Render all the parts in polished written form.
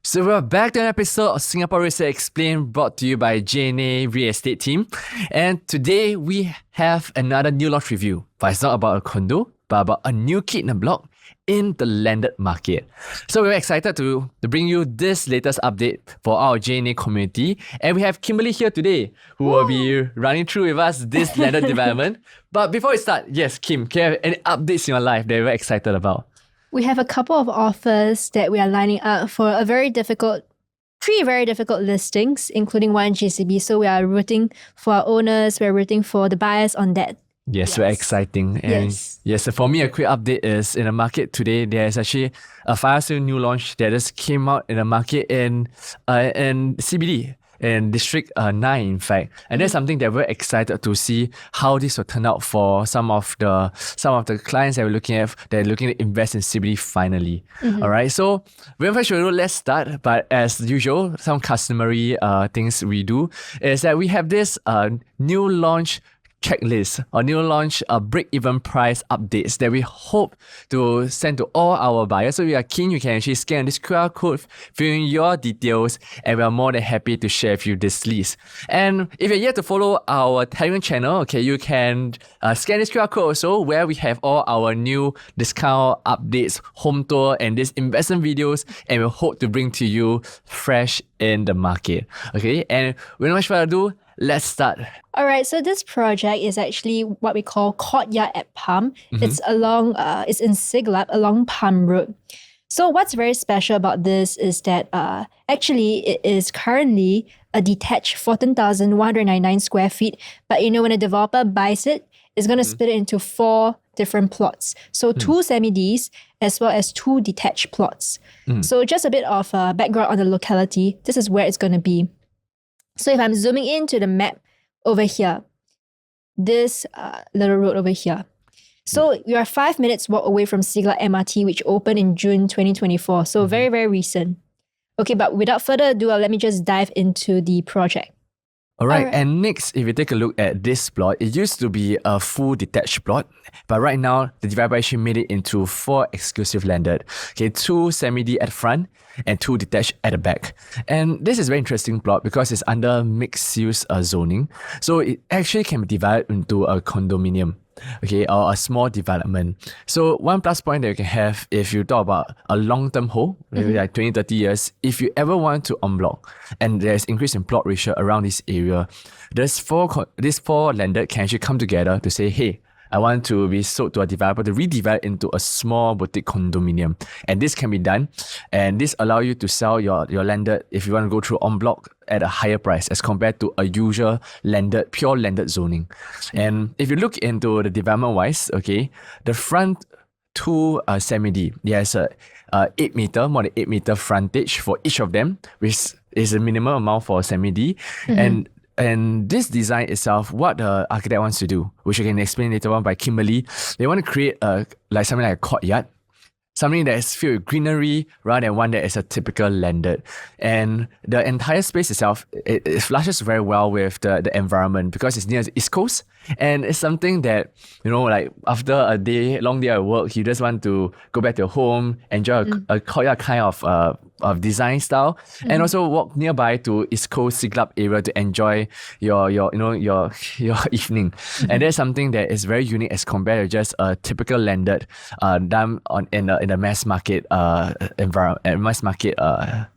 So we're back to an episode of Singapore Real Estate Explained, brought to you by JNA Real Estate Team. And today we have another new launch review. But it's not about a condo, but about a new kid in a block in the landed market. So we're excited to bring you this latest update for our JNA community. And we have Kimberly here today, who will be running through with us this landed development. But before we start, yes, Kim, can you have any updates in your life that you're very excited about? We have a couple of offers that we are lining up for three very difficult listings, including one in GCB. So we are rooting for our owners, we're rooting for the buyers on that. Yes, very exciting. And yes, for me, a quick update is in the market today, there's actually a fire sale new launch that just came out in the market in CBD. In District 9, in fact. And that's something that we're excited to see how this will turn out for some of the clients that we're looking at, that are looking to invest in CBD finally. All right, so without further ado, let's start. But as usual, some customary things we do is that we have this new launch checklist or new launch break-even price updates that we hope to send to all our buyers. So we are keen you can actually scan this QR code, fill in your details, and we are more than happy to share with you this list. And if you're yet to follow our Telegram channel, okay, you can scan this QR code also, where we have all our new discount updates, home tour, and these investment videos, and we hope to bring to you fresh in the market. Okay, and without much further ado, let's start. All right, so this project is actually what we call Courtyard at Palm. It's it's in Siglap along Palm Road. So what's very special about this is that actually it is currently a detached 14,199 square feet. But when a developer buys it, it's going to split it into 4 different plots. So 2 semi-Ds as well as 2 detached plots. So just a bit of background on the locality. This is where it's going to be. So if I'm zooming into the map over here, this little road over here. So you are 5 minutes walk away from Siglap MRT, which opened in June 2024. So very, very recent. Okay, but without further ado, let me just dive into the project. All right, and next, if you take a look at this plot, it used to be a full detached plot, but right now, the developer actually made it into 4 exclusive landed. Okay, 2 semi-D at the front and 2 detached at the back. And this is a very interesting plot because it's under mixed-use zoning. So it actually can be divided into a condominium, okay, or a small development. So one plus point that you can have if you talk about a long-term hold, maybe like 20, 30 years, if you ever want to enbloc and there's increase in plot ratio around this area, these 4 landed can actually come together to say, hey, I want to be sold to a developer to redevelop into a small boutique condominium. And this can be done. And this allows you to sell your landed if you want to go through en bloc at a higher price as compared to a usual pure landed zoning. And if you look into the development wise, okay, the front 2 semi-D, there's a 8 meter, more than 8 meter frontage for each of them, which is a minimum amount for a semi-D. And this design itself, what the architect wants to do, which I can explain later on by Kimberly, they want to create something like a courtyard, something that is filled with greenery rather than one that is a typical landed. And the entire space itself, it flashes very well with the environment because it's near the East Coast. And it's something that, like after a long day at work, you just want to go back to your home, enjoy a courtyard kind of design style, and also walk nearby to East Coast Siglap area to enjoy your evening. And that's something that is very unique as compared to just a typical landed done in the mass market environment, mass market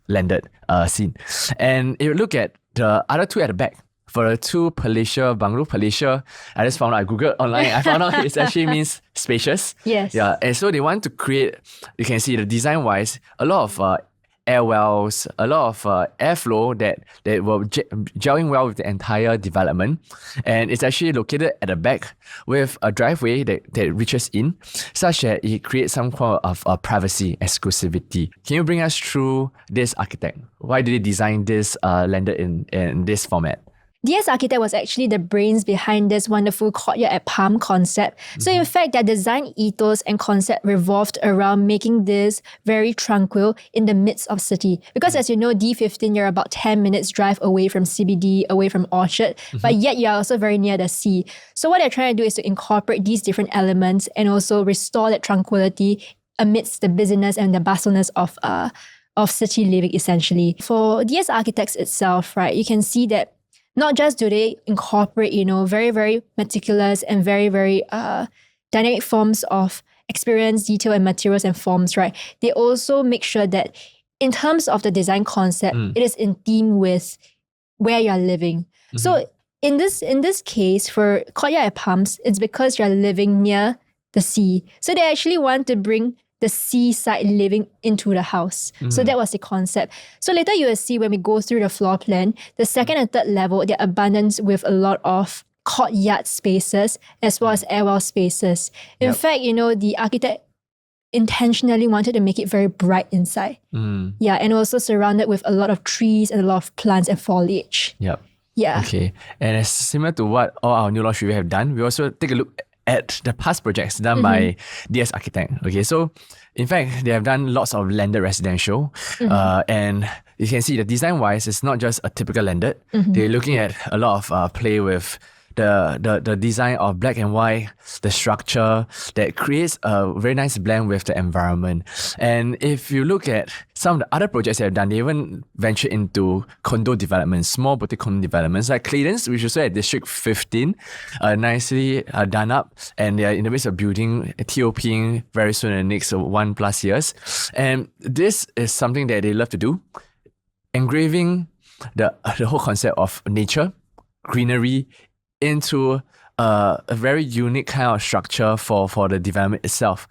landed scene. And if you look at the other 2 at the back, for the 2 bungalow Palatial, I just found out, I googled online, I found out it actually means spacious. Yes. Yeah, and so they want to create, you can see the design wise, a lot of air wells, a lot of airflow that will gelling well with the entire development. And it's actually located at the back with a driveway that reaches in, such that it creates some form of privacy, exclusivity. Can you bring us through this architect? Why did they design this landed in this format? DS Architect was actually the brains behind this wonderful Courtyard at Palm concept. So in fact, their design ethos and concept revolved around making this very tranquil in the midst of city. Because as you know, D15, you're about 10 minutes drive away from CBD, away from Orchard, but yet you're also very near the sea. So what they're trying to do is to incorporate these different elements and also restore that tranquility amidst the busyness and the bustleness of of city living essentially. For DS Architects itself, right, you can see that not just do they incorporate, very, very meticulous and very, very dynamic forms of experience, detail, and materials and forms, right? They also make sure that in terms of the design concept, it is in theme with where you're living. So in this case, for Courtyard at Palms, it's because you're living near the sea. So they actually want to bring the seaside living into the house. So that was the concept. So later you will see when we go through the floor plan, the second and third level, they're abundant with a lot of courtyard spaces as well as airwell spaces. In fact, the architect intentionally wanted to make it very bright inside. Yeah, and also surrounded with a lot of trees and a lot of plants and foliage. Yep. Yeah. Okay. And it's similar to what all our new launch review have done, we also take a look at the past projects done by DS Architect. Okay, so in fact, they have done lots of landed residential, and you can see the design-wise, it's not just a typical landed. They're looking at a lot of play with the design of black and white, the structure that creates a very nice blend with the environment. And if you look at some of the other projects they have done, they even venture into condo developments, small boutique condo developments like Clayton's, which is also at District 15, nicely done up, and they are in the midst of building TOPing very soon in the next 1+ years. And this is something that they love to do, engraving the whole concept of nature, greenery, into a very unique kind of structure for the development itself.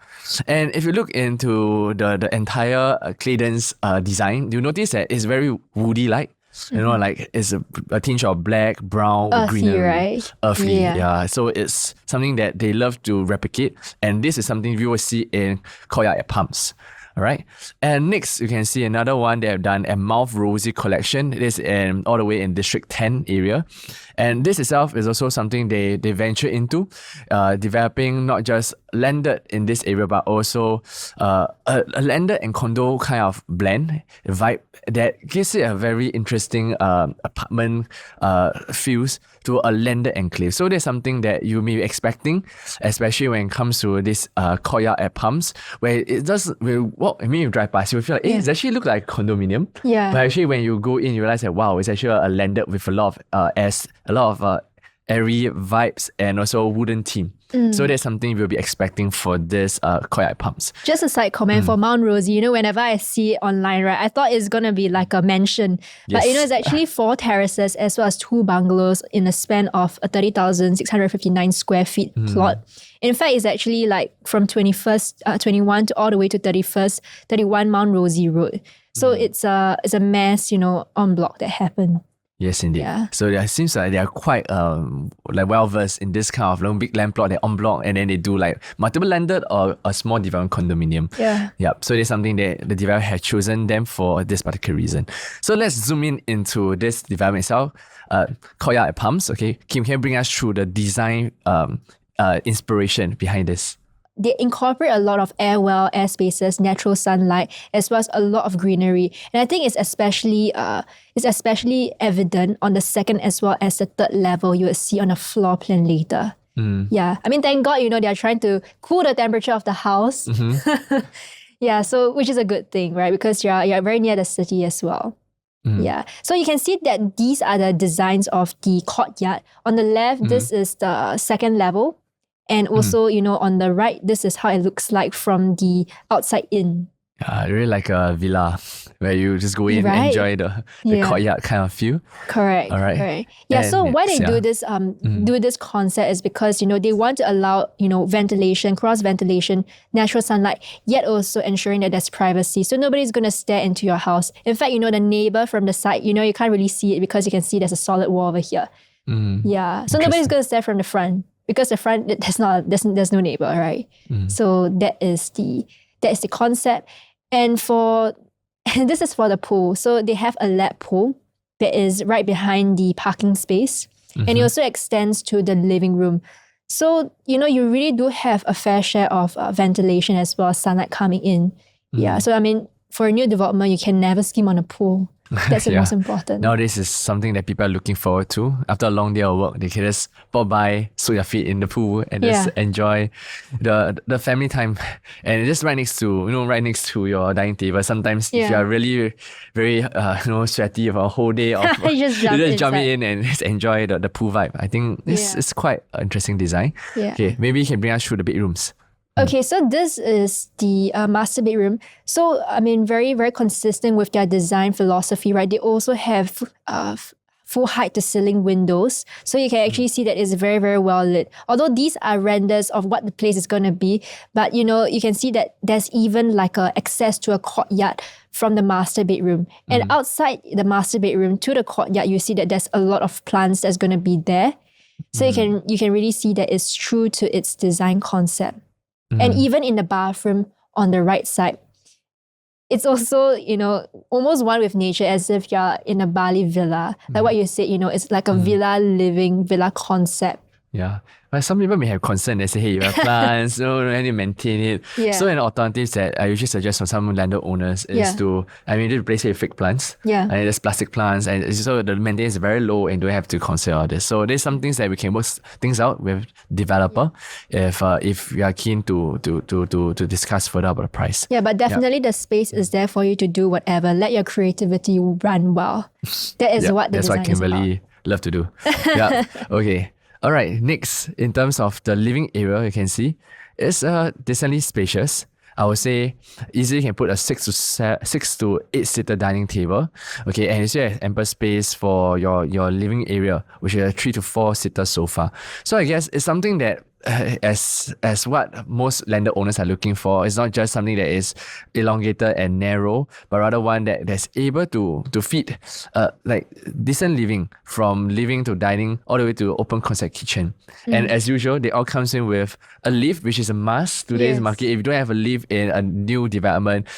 And if you look into the entire Clayton's design, you notice that it's very woody-like. Like it's a tinge of black, brown, Earthy, greenery. right? Earthy, yeah. So it's something that they love to replicate. And this is something we will see in Courtyard at Palms. All right. And next, you can see another one they have done, a Mount Rosie collection. It is all the way in District 10 area. And this itself is also something they venture into, developing not just landed in this area, but also a landed and condo kind of blend vibe that gives it a very interesting apartment feels to a landed enclave. So there's something that you may be expecting, especially when it comes to this Courtyard at Palms, where it does, you drive past, you feel like, it actually looks like a condominium. Yeah. But actually when you go in, you realize that, wow, it's actually a landed with a lot of airy vibes and also wooden theme. So that's something we'll be expecting for this Courtyard Palms. Just a side comment for Mount Rosie, whenever I see it online, right, I thought it's going to be like a mansion. But, it's actually 4 terraces as well as 2 bungalows in a span of a 30,659 square feet plot. In fact, it's actually like from 21 to all the way to 31 Mount Rosie Road. So it's a mass, en bloc that happened. Yes, indeed. Yeah. So it seems like they are quite well versed in this kind of long big land plot, they en bloc, and then they do like multiple landed or a small development condominium. Yeah. Yep. So there's something that the developer has chosen them for this particular reason. So let's zoom in into this development itself. Courtyard at Palms. Okay, Kim, can you bring us through the design inspiration behind this? They incorporate a lot of air spaces, natural sunlight, as well as a lot of greenery. And I think it's especially evident on the second as well as the third level you will see on the floor plan later. Yeah. I mean, thank God, they are trying to cool the temperature of the house. Yeah, so which is a good thing, right? Because you're very near the city as well. Yeah. So you can see that these are the designs of the courtyard. On the left, this is the second level. And also, on the right, this is how it looks like from the outside in. Really like a villa where you just go in and enjoy the courtyard kind of feel. Correct. All right. Correct. Yeah. And so why they do this do this concept is because they want to allow ventilation, cross ventilation, natural sunlight, yet also ensuring that there's privacy. So nobody's gonna stare into your house. In fact, the neighbor from the side, you can't really see it because you can see there's a solid wall over here. Yeah. So nobody's gonna stare from the front. Because the front, there's no neighbor, right? So that is the concept. And this is for the pool. So they have a lap pool that is right behind the parking space. And it also extends to the living room. So, you really do have a fair share of ventilation as well as sunlight coming in. Yeah. So, I mean, for a new development, you can never skim on a pool. That's the most important. Nowadays is something that people are looking forward to. After a long day of work, they can just pop by, soak their feet in the pool, and just enjoy the family time. And just right next to your dining table. Sometimes if you are really very sweaty for a whole day of you just jump in and just enjoy the pool vibe. I think this is quite an interesting design. Okay, maybe you can bring us through the bedrooms. Okay, so this is the master bedroom. So, I mean, very, very consistent with their design philosophy, right? They also have full height to ceiling windows. So you can actually see that it's very, very well lit. Although these are renders of what the place is going to be, but you can see that there's even like access to a courtyard from the master bedroom. And outside the master bedroom to the courtyard, you see that there's a lot of plants that's going to be there. So you can really see that it's true to its design concept. And even in the bathroom on the right side, it's also, almost one with nature, as if you're in a Bali villa. Like what you said, it's like a villa concept. Yeah. But some people may have concern. They say, hey, you have plants, and you maintain it. Yeah. So an alternative that I usually suggest for some landlord owners is to replace it with fake plants. Yeah. And there's plastic plants. And so the maintenance is very low and don't have to consider all this. So there's some things that we can work things out with developer if you are keen to discuss further about the price. Yeah, but definitely the space is there for you to do whatever. Let your creativity run well. That is what the design is about. That's what Kimberly love to do. Yeah. Okay. All right, next, in terms of the living area, you can see it's decently spacious. I would say easily can put a 6 to 8 seater dining table. Okay, and you still have ample space for your living area, which is a 3 to 4 seater sofa. So I guess it's something that as what most landed owners are looking for. It's not just something that is elongated and narrow, but rather one that's able to fit like decent living, from living to dining all the way to open concept kitchen. And as usual, they all comes in with a lift, which is a must today's market. If you don't have a lift in a new development,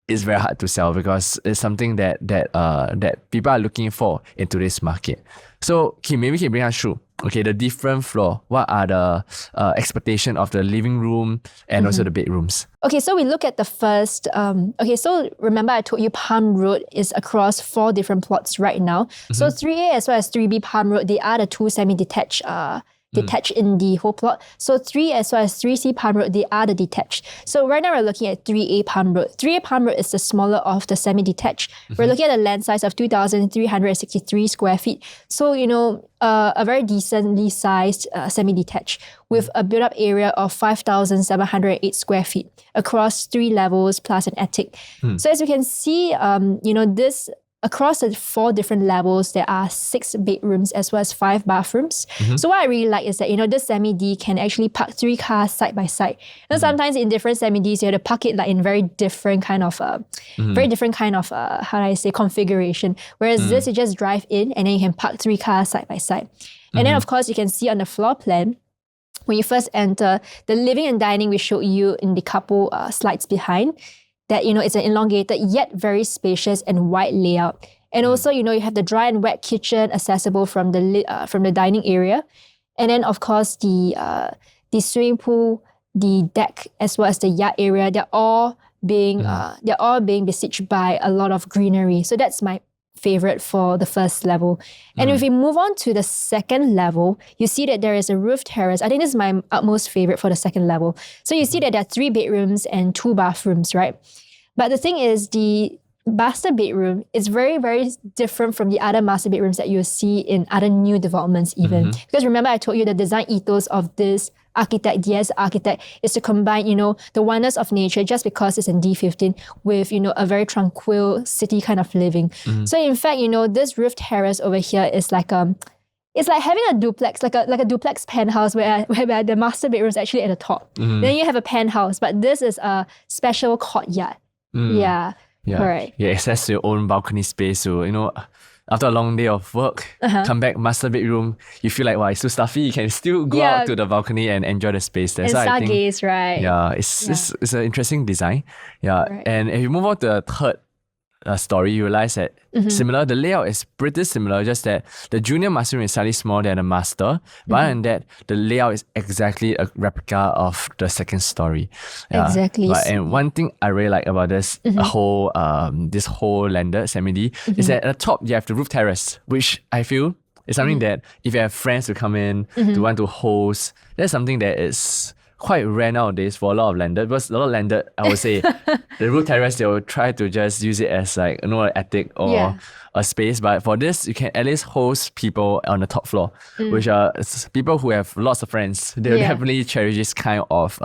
it's very hard to sell because it's something that people are looking for in today's market. So Kim, maybe you can bring us through. Okay, the different floor. What are the expectation of the living room and also the bedrooms? Okay, so we look at the first. So remember I told you Palm Road is across 4 different plots right now. So 3A as well as 3B Palm Road, they are the 2 semi-detached detached in the whole plot. So 3 as well as 3C Palm Road, they are the detached. So right now we're looking at 3A Palm Road. 3A Palm Road is the smaller of the semi-detached. We're looking at a land size of 2,363 square feet. So, a very decently sized semi-detached with a built-up area of 5,708 square feet across 3 levels plus an attic. So as you can see, this across the 4 different levels, there are 6 bedrooms as well as 5 bathrooms. So what I really like is that, this semi-D can actually park 3 cars side by side. And sometimes in different semi-Ds, you have to park it like in very different kind of, configuration. Whereas this, you just drive in and then you can park 3 cars side by side. And then of course, you can see on the floor plan, when you first enter, the living and dining we showed you in the couple slides behind, that, it's an elongated yet very spacious and wide layout. And also, you have the dry and wet kitchen accessible from the dining area. And then, of course, the swimming pool, the deck, as well as the yard area, they're all being besieged by a lot of greenery. So that's my favorite for the first level. And if we move on to the second level, you see that there is a roof terrace. I think this is my utmost favorite for the second level. So you see that there are 3 bedrooms and 2 bathrooms, right? But the thing is, the master bedroom is very, very different from the other master bedrooms that you'll see in other new developments even. Because remember, I told you the design ethos of this DS architect is to combine, the wonders of nature, just because it's in D15, with, a very tranquil city kind of living. So in fact, this roof terrace over here is like it's like having a duplex, like a duplex penthouse where the master bedroom is actually at the top. Then you have a penthouse, but this is a special courtyard. Yeah. Correct. Yeah, access to your own balcony space. So, after a long day of work, come back, master bedroom, you feel like, wow, it's too stuffy. You can still go out to the balcony and enjoy the space there. And so I think, stargaze, right? Yeah, it's an interesting design. Yeah. Right. And if you move on to the third story, you realize that similar. The layout is pretty similar, just that the junior master room is slightly smaller than the master. But other than that, the layout is exactly a replica of the second story. Exactly. And one thing I really like about this whole this whole landed semi-D is that at the top you have the roof terrace, which I feel is something that if you have friends to come in to want to host, that's something that is quite rare nowadays for a lot of landed. Because a lot of landed, I would say, the roof terrace, they will try to just use it as like, an attic or a space. But for this, you can at least host people on the top floor, which are people who have lots of friends. They will definitely cherish this kind of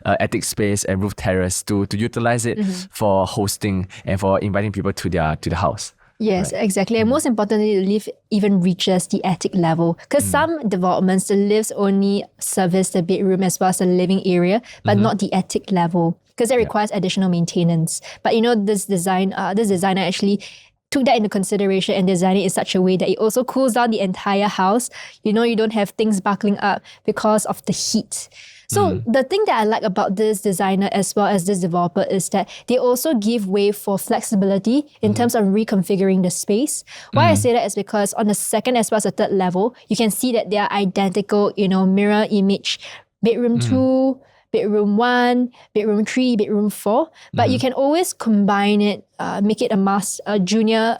attic space and roof terrace to utilize it for hosting and for inviting people to the house. Yes, exactly. And most importantly, the lift even reaches the attic level. Because some developments, the lifts only service the bedroom as well as the living area, but not the attic level, because that requires additional maintenance. But this designer actually took that into consideration and designed it in such a way that it also cools down the entire house. You don't have things buckling up because of the heat. So the thing that I like about this designer as well as this developer is that they also give way for flexibility in terms of reconfiguring the space. Why I say that is because on the second as well as the third level, you can see that they are identical, mirror image, bedroom 2, bedroom 1, bedroom 3, bedroom 4. But you can always combine it, make it a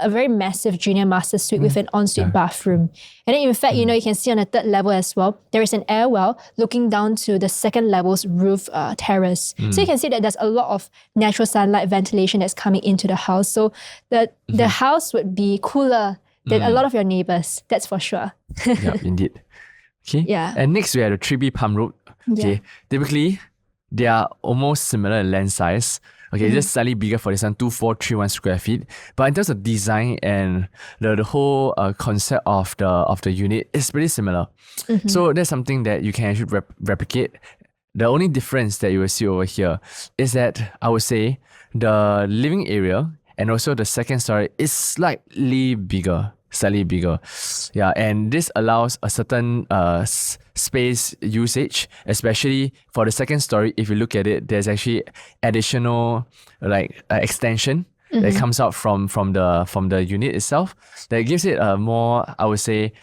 very massive junior master suite with an ensuite bathroom. And then in fact, you can see on the third level as well, there is an air well looking down to the second level's roof terrace. So you can see that there's a lot of natural sunlight ventilation that's coming into the house. So the house would be cooler than a lot of your neighbors, that's for sure. Yeah, indeed. Okay. Yeah. And next we have the 3B Palm Road. Okay. Typically, they are almost similar in land size. Okay, just slightly bigger for this one, 2431 square feet. But in terms of design and the whole concept of the unit is pretty similar. So that's something that you can actually replicate. The only difference that you will see over here is that I would say the living area and also the second story is slightly bigger. Yeah, and this allows a certain space usage, especially for the second story. If you look at it, there's actually additional extension that comes out from the unit itself that gives it a more, I would say,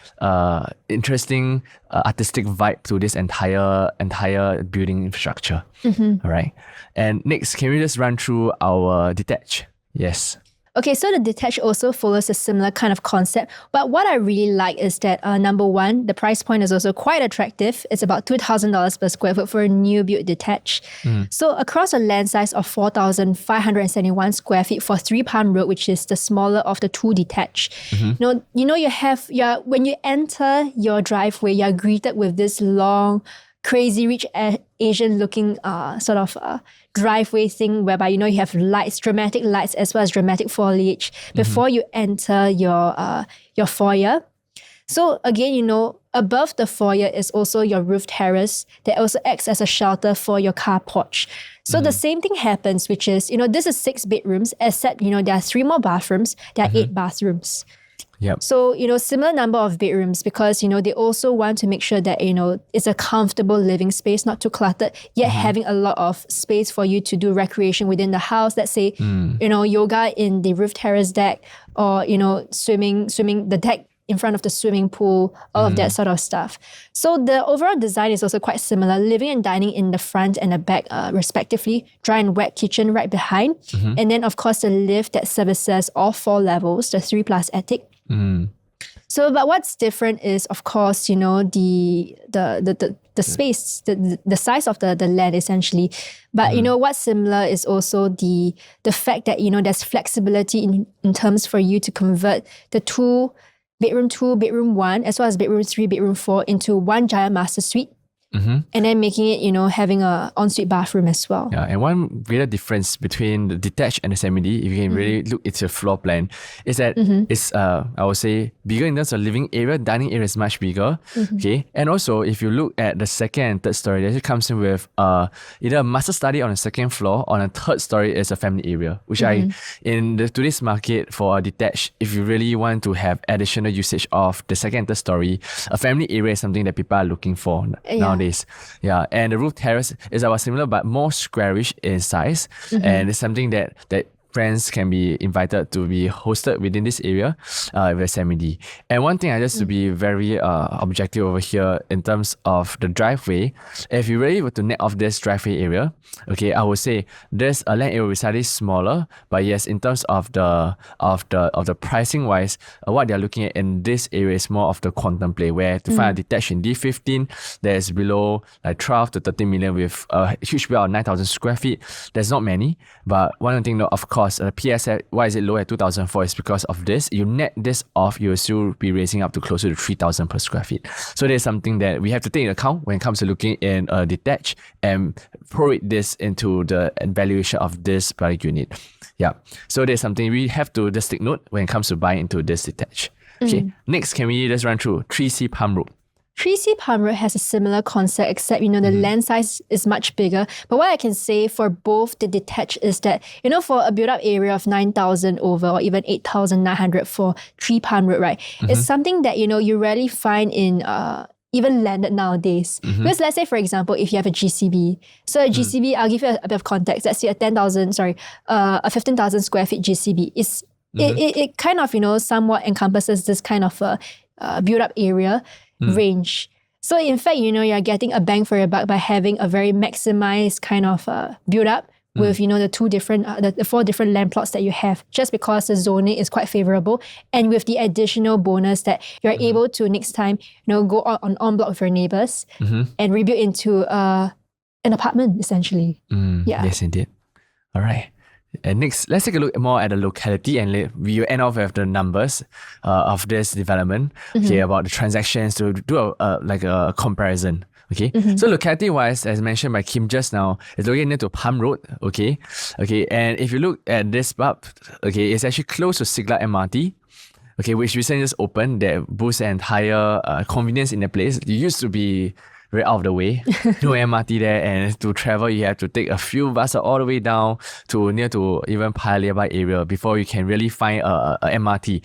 interesting artistic vibe to this entire building infrastructure. All right, and next, can we just run through our detached? Yes. Okay, so the detached also follows a similar kind of concept. But what I really like is that, number one, the price point is also quite attractive. It's about $2,000 per square foot for a new build detached. So across a land size of 4,571 square feet for 3 Palm Road, which is the smaller of the two detached. When you enter your driveway, you're greeted with this long, crazy rich Asian looking driveway thing whereby you have lights, dramatic lights as well as dramatic foliage before you enter your foyer. So again, above the foyer is also your roof terrace that also acts as a shelter for your car porch. So the same thing happens, which is, this is 6 bedrooms, except, there are 3 more bathrooms, there are 8 bathrooms. Yep. So, similar number of bedrooms because, they also want to make sure that, it's a comfortable living space, not too cluttered, yet having a lot of space for you to do recreation within the house. Let's say, yoga in the roof terrace deck or, swimming the deck in front of the swimming pool, all of that sort of stuff. So the overall design is also quite similar, living and dining in the front and the back respectively, dry and wet kitchen right behind. And then of course the lift that services all 4 levels, the 3+ attic. So, but what's different is, of course, the space, the size of the land essentially. But what's similar is also the fact that there's flexibility in terms for you to convert the bedroom 2, bedroom 1, as well as bedroom 3, bedroom 4 into one giant master suite. And then making it, having a ensuite bathroom as well. Yeah, and one real difference between the detached and the semi-D, if you can really look at the floor plan, is that it's, I would say, bigger in terms of living area, dining area is much bigger. Okay, and also if you look at the second and third story, it actually comes in with either a master study on the second floor, on a third story is a family area, which in today's market for a detached, if you really want to have additional usage of the second and third story, a family area is something that people are looking for nowadays. Yeah, and the roof terrace is about similar but more squarish in size, and it's something that friends can be invited to be hosted within this area with semi-D. And one thing I just to be very objective over here in terms of the driveway, if you really were to net off this driveway area, okay, I would say this land area will be slightly smaller, but yes, in terms of the pricing wise, what they're looking at in this area is more of the quantum play, where to find a detached in D15, there's below like 12 to 13 million with a huge bill of 9,000 square feet. There's not many, but one thing, of course, PSF, why is it low at 2,004 is because of this. You net this off, you'll still be raising up to closer to 3,000 per square feet. So there's something that we have to take into account when it comes to looking in a detached and prorate this into the valuation of this particular unit. Yeah. So there's something we have to just take note when it comes to buying into this detached. Okay. Next, can we just run through 3C Palm Road? 3C Palm Road has a similar concept, except, the land size is much bigger. But what I can say for both the detached is that, for a built-up area of 9,000 over or even 8,900 for 3 Palm Road, right? It's something that, you rarely find in even landed nowadays. Because let's say, for example, if you have a GCB. So a GCB, I'll give you a bit of context. Let's say a 15,000 square feet GCB. It kind of, somewhat encompasses this kind of built-up area range. So in fact, you're getting a bang for your buck by having a very maximized kind of build-up with, the 4 different land plots that you have, just because the zoning is quite favorable, and with the additional bonus that you're able to next time, go on en-bloc with your neighbors and rebuild into an apartment, essentially. Yeah. Yes, indeed. All right. And next, let's take a look more at the locality, and we will end off with the numbers of this development, okay, about the transactions to do a comparison. Okay, so locality-wise, as mentioned by Kim just now, it's located near to Palm Road. Okay, and if you look at this pub, okay, it's actually close to Siglap MRT. Okay, which recently just opened, that boosts an entire convenience in the place. It used to be very out of the way, no MRT there, and to travel you have to take a few buses all the way down to near to even Paya Lebar area before you can really find a MRT.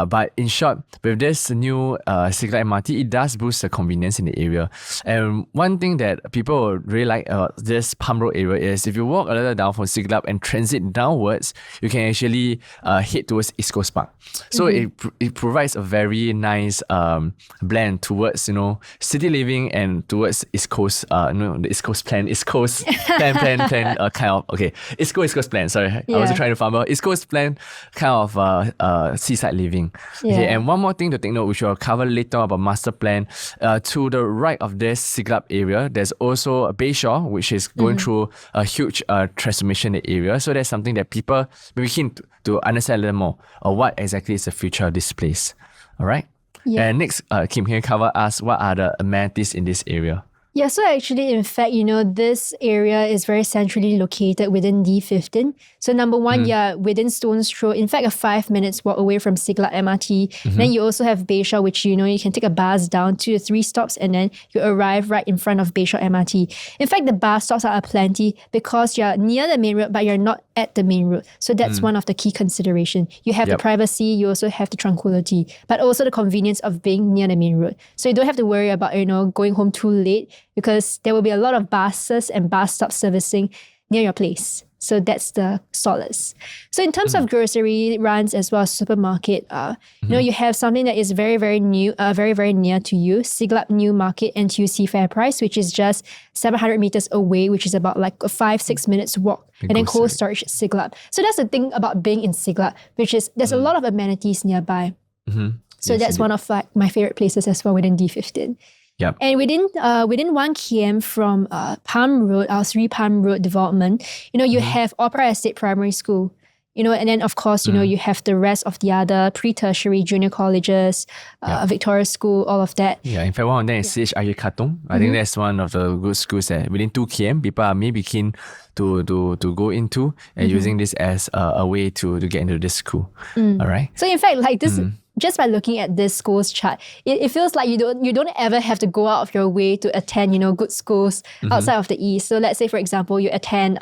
But in short, with this new Siglap MRT, it does boost the convenience in the area. And one thing that people really like this Palm Road area is if you walk a little down from Siglap and transit downwards, you can actually head towards East Coast Park. So it provides a very nice blend towards city living and towards East Coast, the East Coast plan, East Coast plan, kind of, okay, East Coast plan, sorry, I wasn't trying to fumble, East Coast plan kind of seaside living. Okay, and one more thing to take note, which we'll cover later about master plan, to the right of this Siglap area, there's also a Bayshore, which is going through a huge transformation in the area. So that's something that people may be keen to understand a little more of what exactly is the future of this place. All right. Yeah. And next, Kim, can you cover us what are the amenities in this area? Yeah, so actually, in fact, this area is very centrally located within D15. So number one, you're within stone's throw, in fact, a 5 minutes walk away from Siglap MRT. Then you also have Bayshore, which, you can take a bus down 2 to 3 stops and then you arrive right in front of Bayshore MRT. In fact, the bus stops are plenty because you're near the main road, but you're not at the main road. So that's one of the key consideration. You have the privacy, you also have the tranquility, but also the convenience of being near the main road. So you don't have to worry about, going home too late, because there will be a lot of buses and bus stop servicing near your place. So that's the solace. So in terms of grocery runs as well as supermarket, you have something that is very, very new, very, very near to you. Siglap New Market NTUC Fair Price, which is just 700 meters away, which is about like a 5-6 minutes walk. And then Cold Storage Siglap. So that's the thing about being in Siglap, which is there's a lot of amenities nearby. So that's one of my favorite places as well within D15. Yep. And within 1 km from Palm Road, our 3 Palm Road development, you have Opera Estate Primary School, and then of course, you have the rest of the other pre-tertiary junior colleges, Victoria School, all of that. Yeah, in fact, one of them is CHIU Katong. I think that's one of the good schools that within 2 km, people are maybe keen to go into and using this as a way to get into this school. All right. So in fact, like this. Just by looking at this schools chart, it feels like you don't ever have to go out of your way to attend, good schools outside of the East. So let's say, for example, you attend,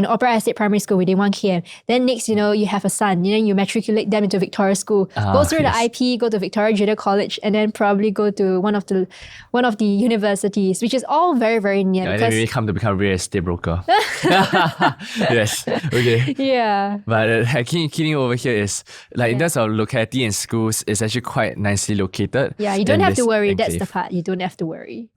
Opera Estate Primary School within 1 km. Then next, you have a son, you matriculate them into Victoria School, go through the IP, go to Victoria Junior College, and then probably go to one of the universities, which is all very, very near. And then maybe come to become a real estate broker. Yes. Okay. Yeah. But key over here is like in terms of locality and schools, it's actually quite nicely located. Yeah, you don't have to worry. Enclave. That's the part. You don't have to worry.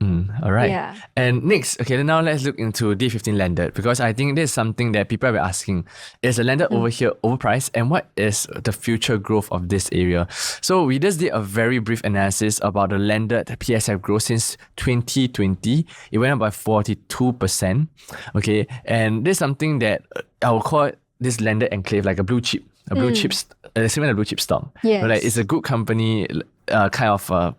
All right. Yeah. And next, okay, then now let's look into D15 landed, because I think this is something that people have been asking. Is the landed over here overpriced, and what is the future growth of this area? So we just did a very brief analysis about the landed PSF growth since 2020. It went up by 42%. Okay, and this is something that I will call this landed enclave like a blue chip. Similar to blue chip stock. Yes. Like it's a good company, kind of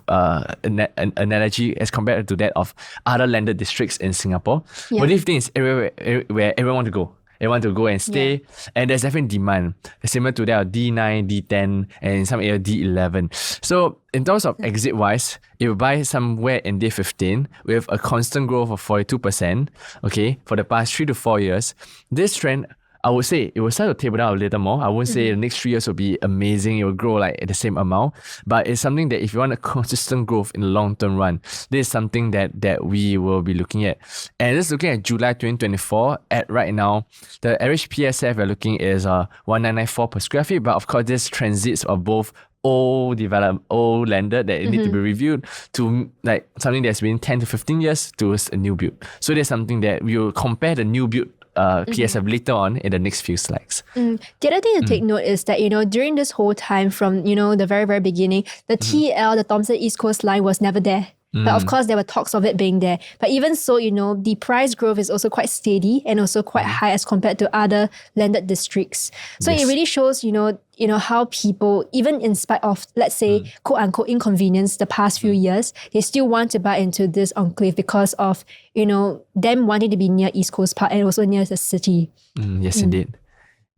an analogy as compared to that of other landed districts in Singapore. Yeah. But this thing is everywhere where everyone want to go. They want to go and stay, and there's definitely demand similar to that of D9, D10, and in some area D11. So in terms of exit wise, if you buy somewhere in D15 with a constant growth of 42%, okay, for the past 3 to 4 years, this trend, I would say it will start to taper down a little more. I wouldn't say the next 3 years will be amazing. It will grow like at the same amount. But it's something that if you want a consistent growth in the long-term run, this is something that we will be looking at. And just looking at July 2024, at right now, the average PSF we're looking is 1994 per square feet. But of course, this transits of both old landed that it need to be reviewed to like something that's been 10 to 15 years to a new build. So there's something that we will compare the new build PSF later on in the next few slides. The other thing to take note is that, during this whole time from, the very, very beginning, the TL, the Thomson East Coast line was never there. But of course, there were talks of it being there. But even so, the price growth is also quite steady and also quite high as compared to other landed districts. So it really shows, how people, even in spite of, let's say, quote unquote inconvenience the past few years, they still want to buy into this enclave because of, them wanting to be near East Coast Park and also near the city. Yes, indeed.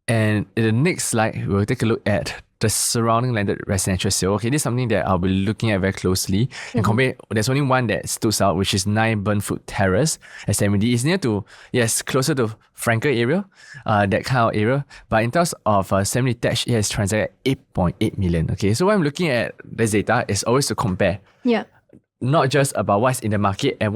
And in the next slide, we'll take a look at the surrounding landed residential sale. Okay, this is something that I'll be looking at very closely. And compare, there's only one that stood out, which is 9 Burnfoot Terrace at SMD. It's near to, closer to Frankel area, that kind of area. But in terms of semi-detached, it has transacted at 8.8 million. Okay, so when I'm looking at this data, it's always to compare. Yeah. Not just about what's in the market and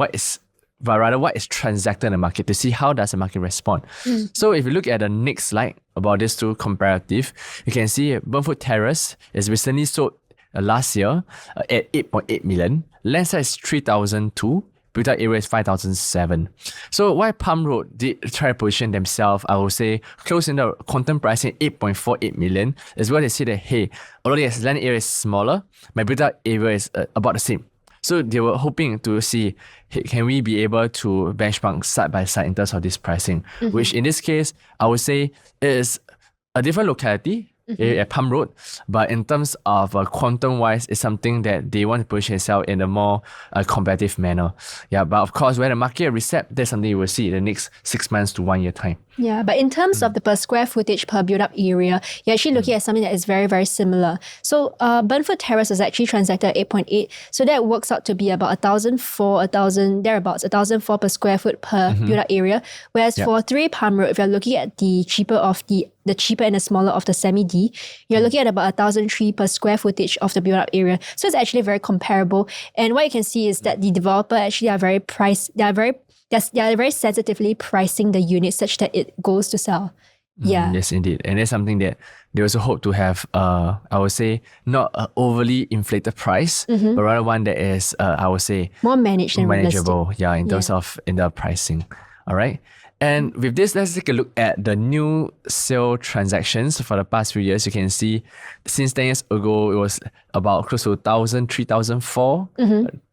but rather what is transacted in the market to see how does the market respond. So if you look at the next slide about this two comparative, you can see Burnfoot Terrace is recently sold last year at 8.8 million. Land size is 3,002. Built out area is 5,007. So while Palm Road did try to position themselves, I would say, close in the content pricing 8.48 million, as well as say that, hey, although the land area is smaller, my built out area is about the same. So they were hoping to see, hey, can we be able to benchmark side by side in terms of this pricing, which in this case, I would say is a different locality at Palm Road, but in terms of quantum-wise, it's something that they want to push itself in a more competitive manner. Yeah, but of course, when the market reset, that's something you will see in the next 6 months to 1 year time. Yeah, but in terms of the per square footage per built-up area, you're actually looking at something that is very, very similar. So Burnfoot Terrace is actually transacted at 8.8. So that works out to be about 1,004 per square foot per built-up area. Whereas for 3 Palm Road, if you're looking at the cheaper and the smaller of the semi-D, you're looking at about 1,003 per square footage of the built-up area. So it's actually very comparable. And what you can see is that the developer actually are very sensitively pricing the unit such that it goes to sell. Yeah. Yes, indeed. And that's something that they also hope to have, I would say, not an overly inflated price, but rather one that is, I would say, more managed and manageable. realistic. Yeah, in terms of in the pricing. All right. And with this, let's take a look at the new sale transactions for the past few years. You can see since 10 years ago, it was about close to 1,000, 3,004.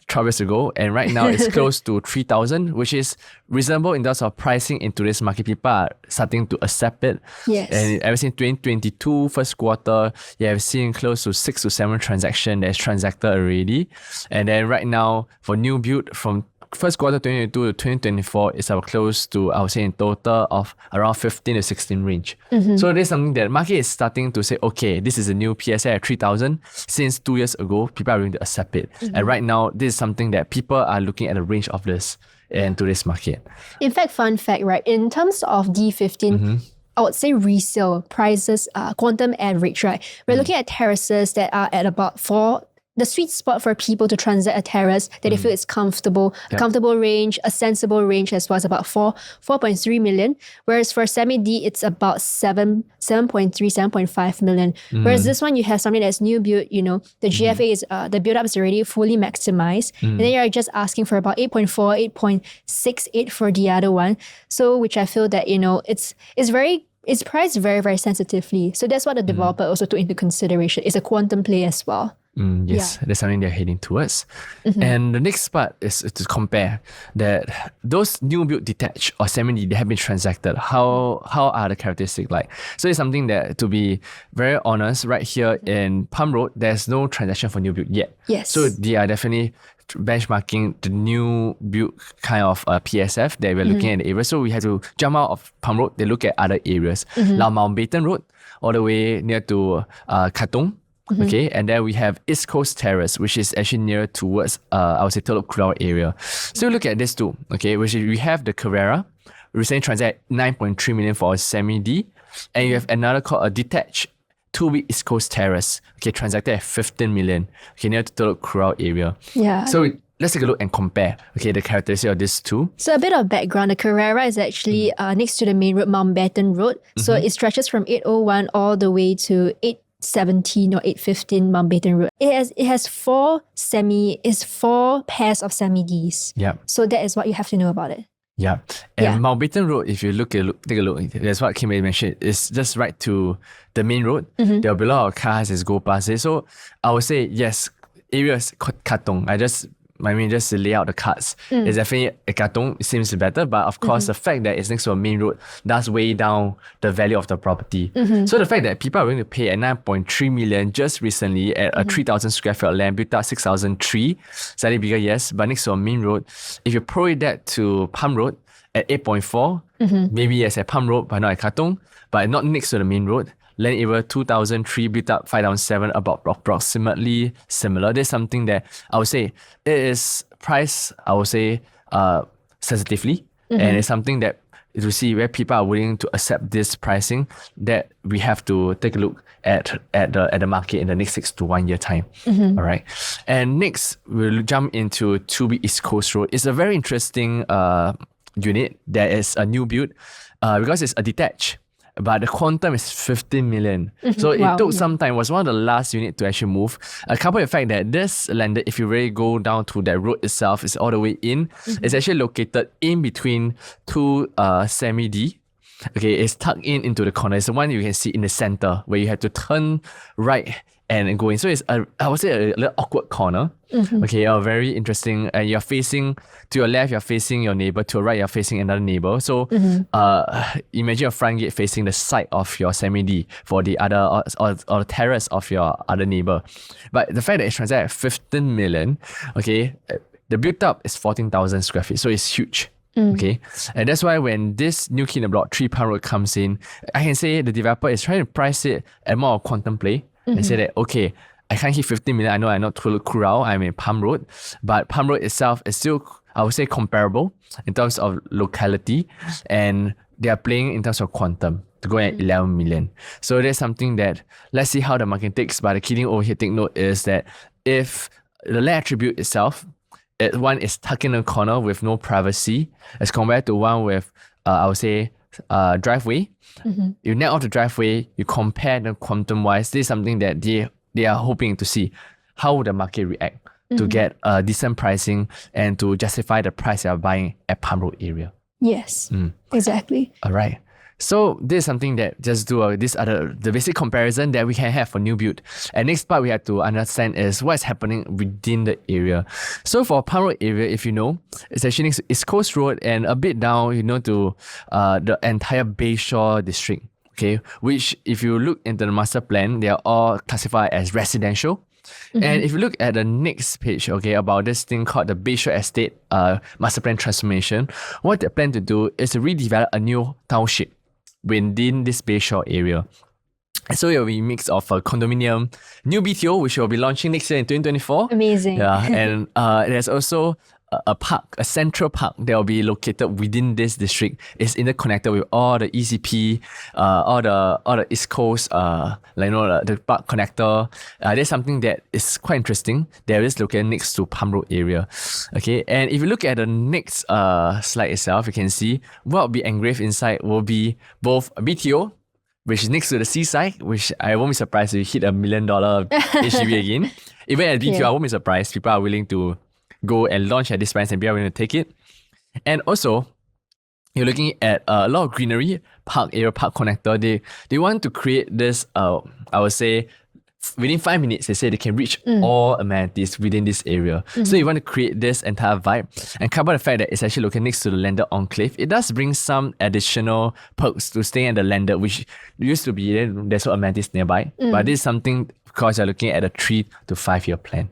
12 years ago, and right now it's close to 3,000, which is reasonable in terms of pricing in today's market. People are starting to accept it. Yes. And ever since 2022 first quarter, you have seen close to 6 to 7 transactions that's transacted already. And then right now for new build from first quarter 2022 to 2024 is about close to, I would say, in total of around 15 to 16 range. So there's something that the market is starting to say, okay, this is a new PSA at 3,000. Since 2 years ago, people are willing to accept it. And right now, this is something that people are looking at the range of this. in today's market. In fact, fun fact, right? In terms of D15, I would say resale prices, quantum average, right? We're looking at terraces that are at about the sweet spot for people to transact a terrace that they feel is comfortable, a comfortable range, a sensible range as well, as about 4.3 million. Whereas for semi-D, it's about 7.5 million. Whereas this one, you have something that's new built, the GFA is, the build up is already fully maximized. And then you're just asking for about 8.4, 8.68 for the other one. So, which I feel that, it's priced very, very sensitively. So that's what the developer also took into consideration. It's a quantum play as well. Yes, that's something they're heading towards. And the next part is to compare that those new build detached or semi they have been transacted. How are the characteristics like? So it's something that, to be very honest, right here in Palm Road, there's no transaction for new build yet. Yes. So they are definitely benchmarking the new build kind of PSF that we're looking at the area. So we have to jump out of Palm Road, they look at other areas. Like Mountbatten Road, all the way near to Katong. Okay, and then we have East Coast Terrace, which is actually near towards, I would say, Telok Kurau area. So look at this too, okay, which is, we have the Carrera, recently transacted 9.3 million for a semi-D, and you have another called a detached 2-week East Coast Terrace, okay, transacted at 15 million, okay, near to Telok Kurau area. Yeah. So let's take a look and compare, okay, the characteristics of these two. So a bit of background, the Carrera is actually next to the main road, Mountbatten Road. So it stretches from 801 all the way to 817 or 815 Mountbatten Road. It has four pairs of semi-Ds. Yeah. So that is what you have to know about it. Yeah. And Mountbatten Road, if you take a look, that's what Kim mentioned, it's just right to the main road. There will be a lot of cars that go past it. So I would say, yes, areas Katong. Just to lay out the cards. It's definitely a Katong seems better, but of course the fact that it's next to a main road does weigh down the value of the property. So the fact that people are willing to pay at 9.3 million just recently at a 3,000 square feet of land, built out 6,003, slightly bigger, yes, but next to a main road, if you prorate that to Palm Road at 8.4, maybe yes at Palm Road, but not at Katong, but not next to the main road, land area 2003, built up 5007, about approximately similar. There's something that I would say it is priced, I would say, sensitively, and it's something that to see where people are willing to accept this pricing, that we have to take a look at the market in the next 6 to 1 year time. All right. And next, we'll jump into 2B East Coast Road. It's a very interesting unit that is a new build because it's a detached. But the quantum is 15 million. So it took some time. It was one of the last unit to actually move. Coupled with the fact that this landed, if you really go down to that road itself, it's all the way in. It's actually located in between two semi-D. Okay, it's tucked into the corner. It's the one you can see in the center where you have to turn right and go in. So it's I would say a little awkward corner. Okay, very interesting. And you're facing, to your left, you're facing your neighbor. To your right, you're facing another neighbor. So imagine your front gate facing the side of your semi-D for the other, or the terrace of your other neighbor. But the fact that it's transacted at 15 million, okay, the built up is 14,000 square feet. So it's huge. Okay, and that's why when this new key in the block 3 Palm Road comes in, I can say the developer is trying to price it at more of quantum play and say that, okay, I can't hit 15 million. I know I'm not Telok Kurau, I'm in Palm Road, but Palm Road itself is still, I would say, comparable in terms of locality, and they are playing in terms of quantum to go at 11 million. So there's something that, let's see how the market takes, but the key thing over here, take note, is that if the land attribute itself, one is tucked in a corner with no privacy, as compared to one with, I would say, driveway. You net off the driveway, you compare them quantum-wise. This is something that they are hoping to see. How would the market react to get decent pricing and to justify the price they are buying at Palm Road area? Yes, exactly. All right. So this is something that just do the basic comparison that we can have for new build. And next part we have to understand is what's happening within the area. So for Palm Road area, if you know, it's actually next to East Coast Road and a bit down, to the entire Bayshore district. Okay, which if you look into the master plan, they are all classified as residential. And if you look at the next page, okay, about this thing called the Bayshore Estate master plan transformation, what they plan to do is to redevelop a new township within this Bayshore area. So it will be a mix of a condominium, new BTO, which will be launching next year in 2024. Amazing. Yeah, and there's also a park, a central park that will be located within this district. It's interconnected with all the ECP, all the East Coast, the park connector. There's something that is quite interesting. There is located next to Palm Road area. Okay, and if you look at the next slide itself, you can see what will be engraved inside will be both a BTO, which is next to the seaside, which I won't be surprised if you hit $1 million HDB again. Even at BTO, I won't be surprised. People are willing to go and launch at this price and people are willing to take it. And also, you're looking at a lot of greenery, park area, park connector. They want to create this, I would say, within 5 minutes, they say they can reach all amenities within this area. So you want to create this entire vibe and cover the fact that it's actually located next to the landed enclave. It does bring some additional perks to staying at the landed, which used to be there's no amenities nearby. But this is something because you're looking at a 3 to 5 year plan.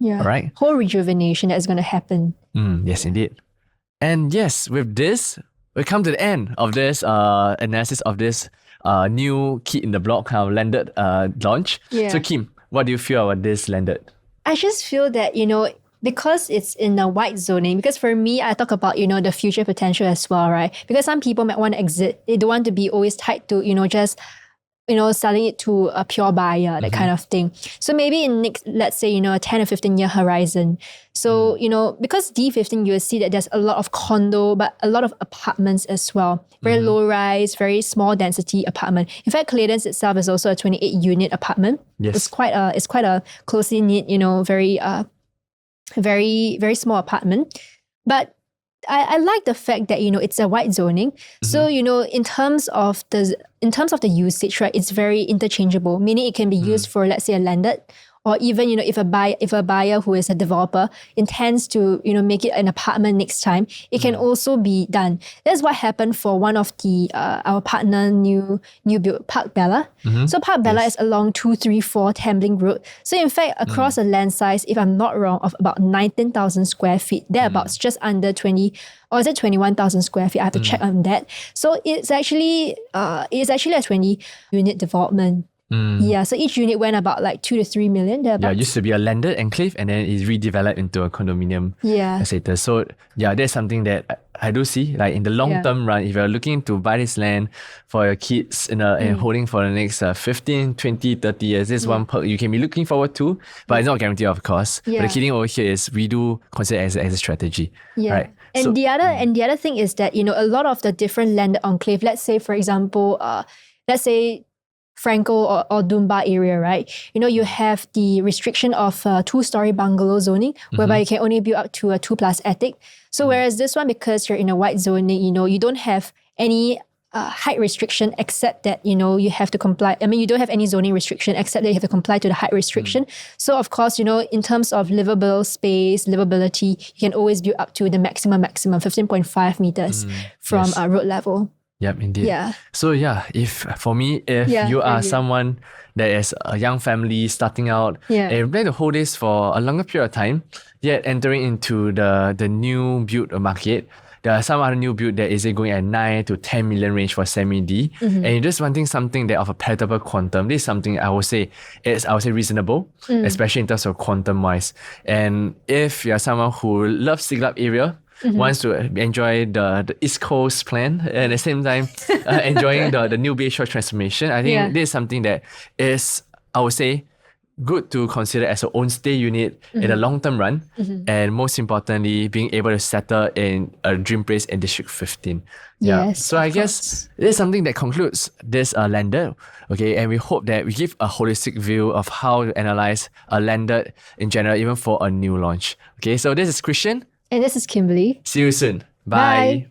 Yeah. All right. Whole rejuvenation that is going to happen. Yes, indeed. And yes, with this, we come to the end of this analysis of this new kid in the block kind of landed launch. Yeah. So Kim, what do you feel about this landed? I just feel that, because it's in a white zoning, because for me, I talk about, the future potential as well, right? Because some people might want to exit. They don't want to be always tied to, just selling it to a pure buyer, that kind of thing. So maybe in next, let's say, a 10 or 15 year horizon. So, because D15, you will see that there's a lot of condo, but a lot of apartments as well. Very low rise, very small density apartment. In fact, Clayton's itself is also a 28 unit apartment. Yes. It's quite a closely knit, very, very small apartment. But I like the fact that it's a white zoning. So in terms of the usage, right, it's very interchangeable. Meaning it can be used for, let's say, a landed, or even if a buyer who is a developer intends to make it an apartment next time, it can also be done. That's what happened for one of the our partner new build Park Bella. So Park Bella is along 234 Tambling Road. So in fact, across a land size, if I'm not wrong, of about 19,000 square feet, thereabouts, just under 20, or is it 21,000 square feet? I have to check on that. So it's actually a 20 unit development. Yeah, so each unit went about like 2 to 3 million. Yeah, it used to be a landed enclave and then it's redeveloped into a condominium status. So yeah, that's something that I do see. Like in the long term run, if you're looking to buy this land for your kids and holding for the next 15, 20, 30 years, this is one perk you can be looking forward to, but it's not guaranteed, of course. But the key thing over here is we do consider it as a strategy. Yeah. Right? And the other thing is that, a lot of the different landed enclave, let's say, for example, let's say Franco or Dumba area, right? You have the restriction of 2-story bungalow zoning, whereby you can only build up to a 2+ attic. So whereas this one, because you're in a white zoning, you don't have any height restriction except that, you have to comply. I mean, you don't have any zoning restriction except that you have to comply to the height restriction. So of course, in terms of livable space, livability, you can always build up to the maximum 15.5 meters from road level. Yep, indeed. Yeah. So if you are someone that is a young family starting out and you plan to hold this for a longer period of time, yet entering into the new build market, there are some other new build that is going at 9 to 10 million range for semi-D, and you're just wanting something that of a palatable quantum. This is something I would say reasonable, especially in terms of quantum wise. And if you're someone who loves Siglap area, wants to enjoy the East Coast plan and at the same time enjoying the new Bayshore transformation, I think this is something that is, I would say, good to consider as a own stay unit in the long term run, and most importantly, being able to settle in a dream place in District 15. Yes, so I guess this is something that concludes this landed. Okay, and we hope that we give a holistic view of how to analyze a landed in general, even for a new launch. Okay, so this is Christian. And this is Kimberly. See you soon. Bye.